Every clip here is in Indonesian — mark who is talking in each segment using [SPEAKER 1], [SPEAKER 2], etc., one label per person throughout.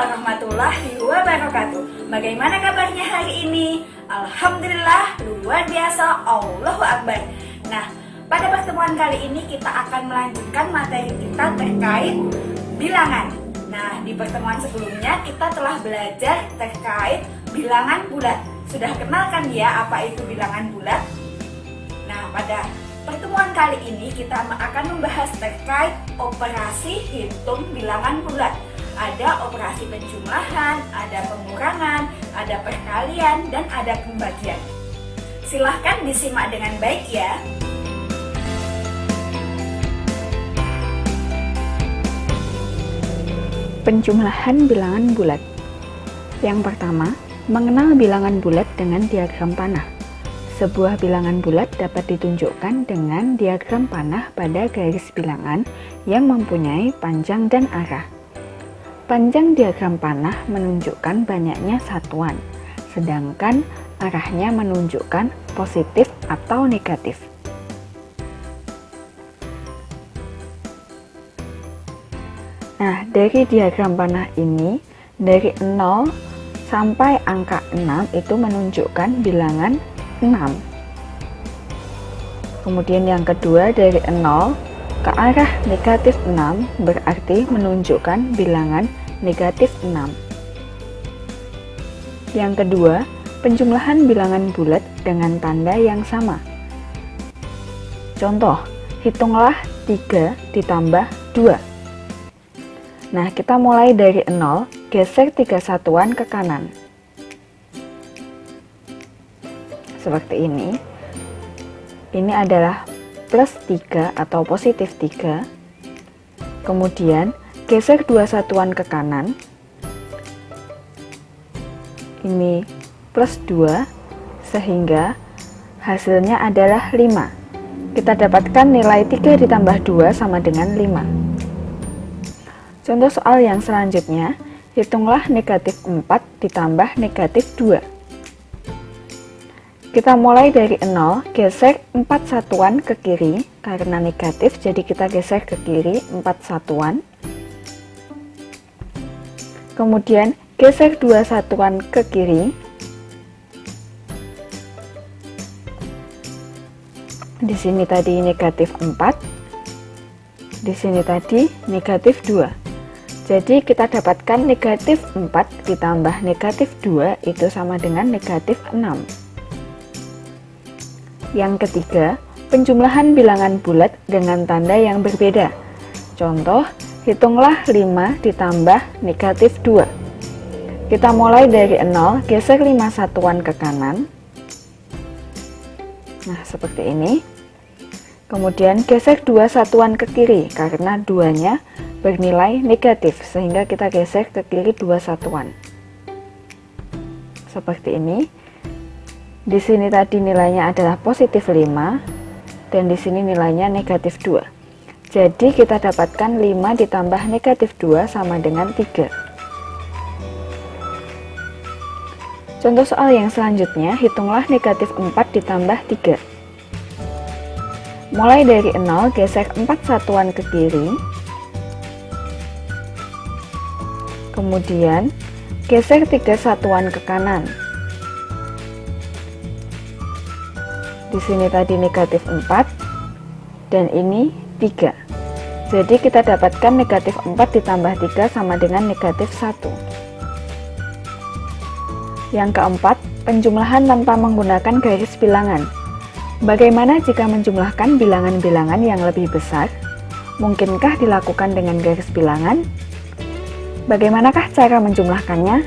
[SPEAKER 1] warahmatullahi wabarakatuh. Bagaimana kabarnya hari ini? Alhamdulillah, luar biasa, Allahu Akbar. Nah, pada pertemuan kali ini kita akan melanjutkan materi kita terkait bilangan. Nah, di pertemuan sebelumnya kita telah belajar terkait bilangan bulat. Sudah kenal kan ya apa itu bilangan bulat? Nah, pada pertemuan kali ini kita akan membahas terkait operasi hitung bilangan bulat. Ada operasi penjumlahan, ada pengurangan, ada perkalian, dan ada pembagian. Silahkan disimak dengan baik ya.
[SPEAKER 2] Penjumlahan bilangan bulat. Yang pertama, mengenal bilangan bulat dengan diagram panah. Sebuah bilangan bulat dapat ditunjukkan dengan diagram panah pada garis bilangan yang mempunyai panjang dan arah. Panjang diagram panah menunjukkan banyaknya satuan, sedangkan arahnya menunjukkan positif atau negatif. Nah, dari diagram panah ini, dari 0 sampai angka 6 itu menunjukkan bilangan 6. Kemudian yang kedua, dari 0 ke arah negatif 6 berarti menunjukkan bilangan negatif 6. Yang kedua, penjumlahan bilangan bulat dengan tanda yang sama. Contoh, hitunglah 3 ditambah 2. Nah, kita mulai dari 0, geser 3 satuan ke kanan. Seperti ini. Ini adalah plus 3 atau positif 3. Kemudian, geser 2 satuan ke kanan. Ini plus 2, sehingga hasilnya adalah 5. Kita dapatkan nilai 3 ditambah 2 sama dengan 5. Contoh soal yang selanjutnya, hitunglah negatif 4 ditambah negatif 2. Kita mulai dari 0, geser 4 satuan ke kiri, karena negatif jadi kita geser ke kiri 4 satuan. Kemudian geser 2 satuan ke kiri. Di sini tadi negatif 4, di sini tadi negatif 2. Jadi kita dapatkan negatif 4 ditambah negatif 2 itu sama dengan negatif 6. Yang ketiga, penjumlahan bilangan bulat dengan tanda yang berbeda. Contoh, hitunglah 5 ditambah negatif 2. Kita mulai dari 0, geser 5 satuan ke kanan. Nah, seperti ini. Kemudian geser 2 satuan ke kiri, karena 2-nya bernilai negatif, sehingga kita geser ke kiri 2 satuan. Seperti ini. Di sini tadi nilainya adalah positif 5, dan di sini nilainya negatif 2. Jadi kita dapatkan 5 ditambah negatif 2 sama dengan 3. Contoh soal yang selanjutnya, hitunglah negatif 4 ditambah 3. Mulai dari 0, geser 4 satuan ke kiri. Kemudian, geser 3 satuan ke kanan. Di sini tadi negatif 4, dan ini 3. Jadi kita dapatkan negatif 4 ditambah 3 sama dengan negatif 1. Yang keempat, penjumlahan tanpa menggunakan garis bilangan. Bagaimana jika menjumlahkan bilangan-bilangan yang lebih besar? Mungkinkah dilakukan dengan garis bilangan? Bagaimanakah cara menjumlahkannya?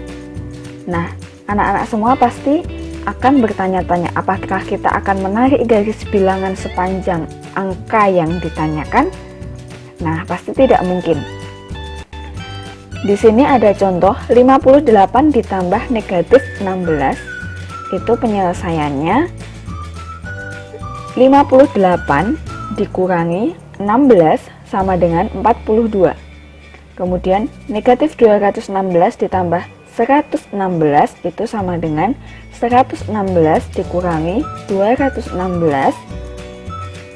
[SPEAKER 2] Nah, anak-anak semua pasti akan bertanya-tanya apakah kita akan menarik garis bilangan sepanjang angka yang ditanyakan? Nah, pasti tidak mungkin. Di sini ada contoh 58 ditambah negatif 16. Itu penyelesaiannya 58 dikurangi 16 sama dengan 42. Kemudian negatif 216 ditambah 116 itu sama dengan 116 dikurangi 216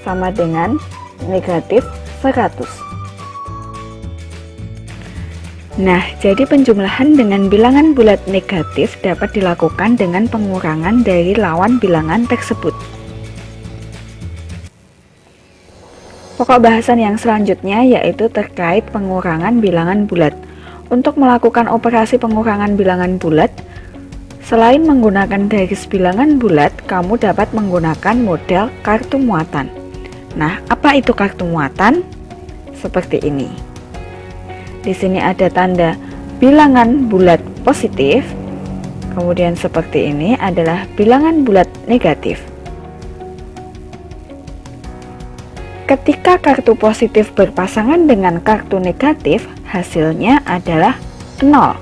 [SPEAKER 2] sama dengan negatif 100. Nah, jadi penjumlahan dengan bilangan bulat negatif dapat dilakukan dengan pengurangan dari lawan bilangan tersebut. Pokok bahasan yang selanjutnya yaitu terkait pengurangan bilangan bulat. Untuk melakukan operasi pengurangan bilangan bulat, selain menggunakan garis bilangan bulat, kamu dapat menggunakan model kartu muatan. Nah, apa itu kartu muatan? Seperti ini. Di sini ada tanda bilangan bulat positif, kemudian seperti ini adalah bilangan bulat negatif. Ketika kartu positif berpasangan dengan kartu negatif, hasilnya adalah 0.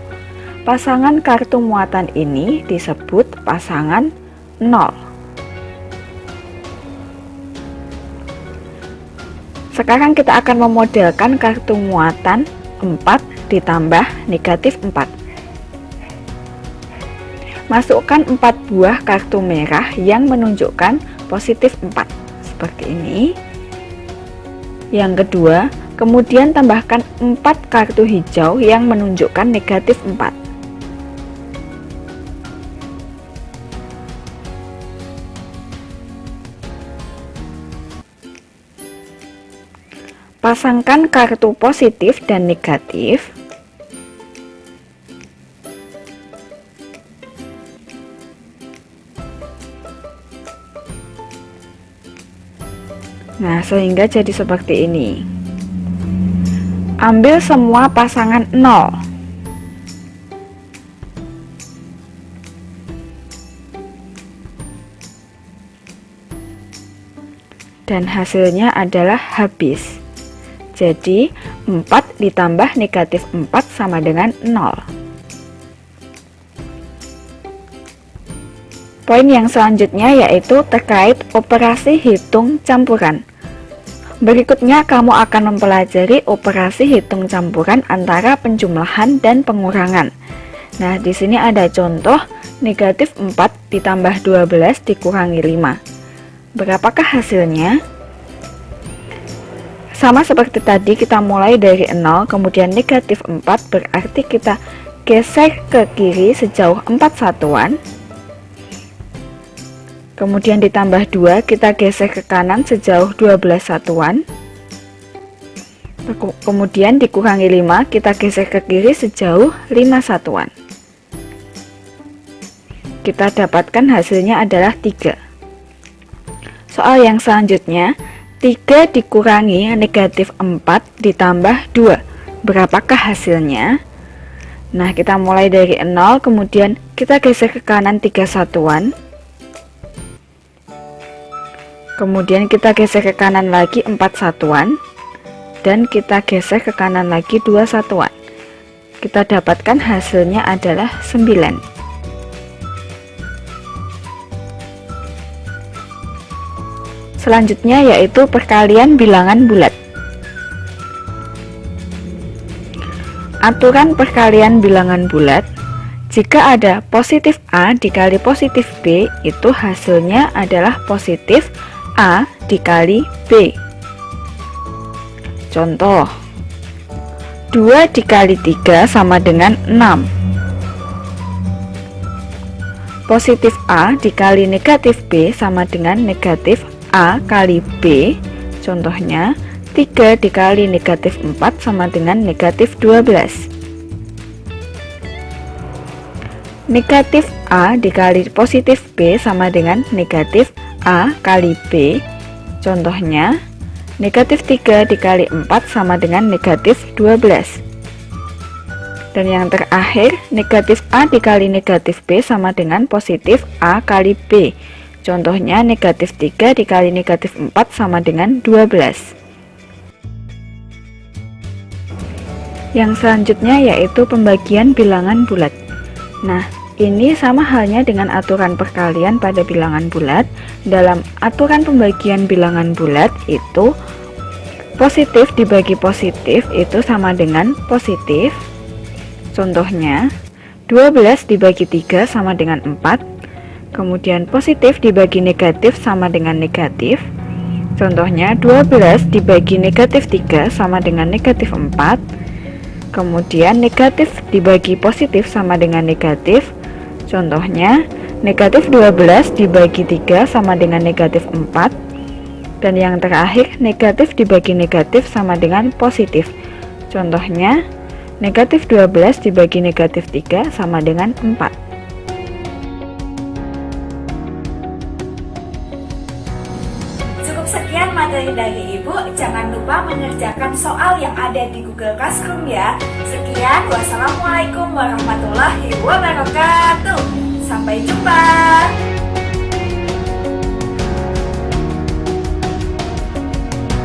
[SPEAKER 2] Pasangan kartu muatan ini disebut pasangan 0. Sekarang kita akan memodelkan kartu muatan 4 ditambah negatif 4. Masukkan 4 buah kartu merah yang menunjukkan positif 4 seperti ini. Yang kedua, kemudian tambahkan 4 kartu hijau yang menunjukkan negatif 4. Pasangkan kartu positif dan negatif. Nah, sehingga jadi seperti ini. Ambil semua pasangan 0. Dan hasilnya adalah habis. Jadi, 4 ditambah negatif 4 sama dengan 0. Poin yang selanjutnya yaitu terkait operasi hitung campuran. Berikutnya kamu akan mempelajari operasi hitung campuran antara penjumlahan dan pengurangan. Nah, di sini ada contoh negatif 4 ditambah 12 dikurangi 5. Berapakah hasilnya? Sama seperti tadi, kita mulai dari 0, kemudian negatif 4, berarti kita geser ke kiri sejauh 4 satuan. Kemudian ditambah 2, kita geser ke kanan sejauh 12 satuan. Kemudian dikurangi 5, kita geser ke kiri sejauh 5 satuan. Kita dapatkan hasilnya adalah 3. Soal yang selanjutnya, 3 dikurangi negatif 4 ditambah 2. Berapakah hasilnya? Nah, kita mulai dari 0, kemudian kita geser ke kanan 3 satuan. Kemudian kita geser ke kanan lagi 4 satuan. Dan kita geser ke kanan lagi 2 satuan. Kita dapatkan hasilnya adalah 9. Selanjutnya yaitu perkalian bilangan bulat. Aturan perkalian bilangan bulat, jika ada positif A dikali positif B, itu hasilnya adalah positif A dikali B. Contoh, 2 dikali 3 sama dengan 6. Positif A dikali negatif B sama dengan negatif A kali B. Contohnya, 3 dikali negatif 4 sama dengan negatif 12. Negatif A dikali positif B sama dengan negatif A kali B. Contohnya, negatif 3 dikali 4 sama dengan negatif 12. Dan yang terakhir, negatif A dikali negatif B sama dengan positif A kali B. Contohnya, negatif 3 dikali negatif 4 sama dengan 12. Yang selanjutnya yaitu pembagian bilangan bulat. Nah, ini sama halnya dengan aturan perkalian pada bilangan bulat. Dalam aturan pembagian bilangan bulat itu, positif dibagi positif itu sama dengan positif. Contohnya, 12 dibagi 3 sama dengan 4. Kemudian positif dibagi negatif sama dengan negatif. Contohnya 12 dibagi negatif 3 sama dengan negatif 4. Kemudian negatif dibagi positif sama dengan negatif. Contohnya, negatif 12 dibagi 3 sama dengan negatif 4. Dan yang terakhir, negatif dibagi negatif sama dengan positif. Contohnya, negatif 12 dibagi negatif 3 sama dengan 4.
[SPEAKER 1] Cukup sekian materi dari Ibu. Jangan lupa mengerjakan soal yang ada di Google Classroom ya. Sekian, wassalamualaikum warahmatullahi wabarakatuh. Sampai jumpa.